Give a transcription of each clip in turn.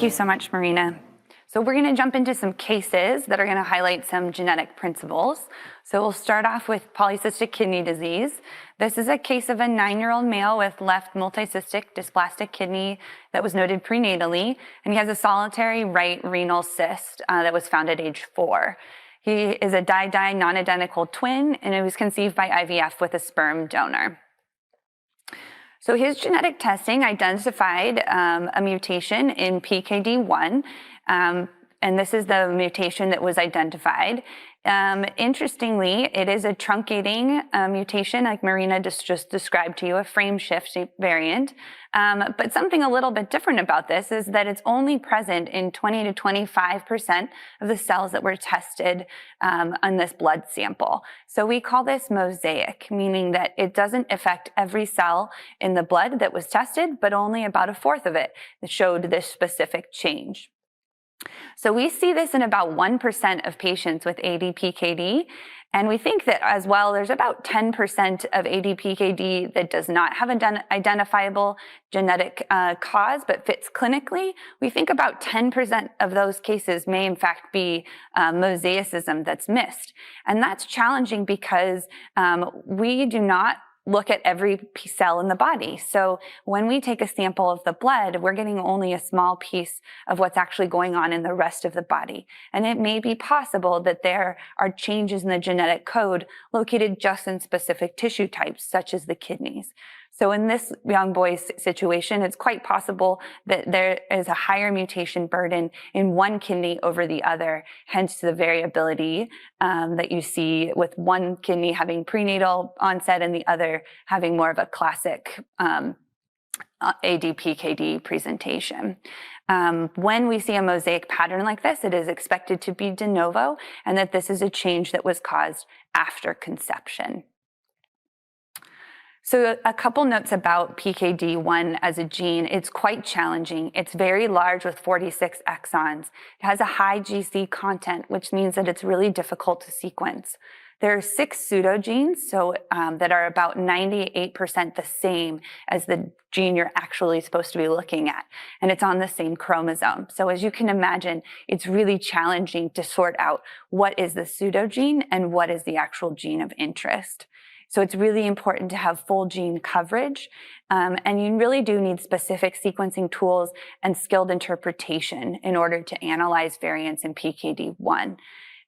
Thank you so much, Marina. So we're going to jump into some cases that are going to highlight some genetic principles. So we'll start off with polycystic kidney disease. This is a case of a 9-year-old male with left multicystic dysplastic kidney that was noted prenatally, and he has a solitary right renal cyst that was found at age 4. He is a di-di non-identical twin, and it was conceived by IVF with a sperm donor. So his genetic testing identified a mutation in PKD1, and this is the mutation that was identified. Interestingly, it is a truncating mutation, like Marina just described to you, a frame shift variant. But something a little bit different about this is that it's only present in 20 to 25% of the cells that were tested on this blood sample. So we call this mosaic, meaning that it doesn't affect every cell in the blood that was tested, but only about a fourth of it showed this specific change. So we see this in about 1% of patients with ADPKD, and we think that as well there's about 10% of ADPKD that does not have an identifiable genetic cause but fits clinically. We think about 10% of those cases may in fact be mosaicism that's missed. And that's challenging because we do not look at every cell in the body. So when we take a sample of the blood, we're getting only a small piece of what's actually going on in the rest of the body. And it may be possible that there are changes in the genetic code located just in specific tissue types, such as the kidneys. So in this young boy's situation, it's quite possible that there is a higher mutation burden in one kidney over the other, hence the variability that you see with one kidney having prenatal onset and the other having more of a classic ADPKD presentation. When we see a mosaic pattern like this, it is expected to be de novo, and that this is a change that was caused after conception. So a couple notes about PKD1 as a gene. It's quite challenging. It's very large with 46 exons. It has a high GC content, which means that it's really difficult to sequence. There are 6 pseudogenes that are about 98% the same as the gene you're actually supposed to be looking at, and it's on the same chromosome. So as you can imagine, it's really challenging to sort out what is the pseudogene and what is the actual gene of interest. So it's really important to have full gene coverage, and you really do need specific sequencing tools and skilled interpretation in order to analyze variants in PKD1.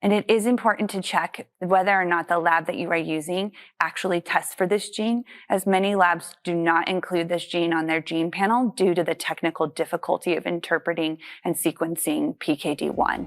And it is important to check whether or not the lab that you are using actually tests for this gene, as many labs do not include this gene on their gene panel due to the technical difficulty of interpreting and sequencing PKD1.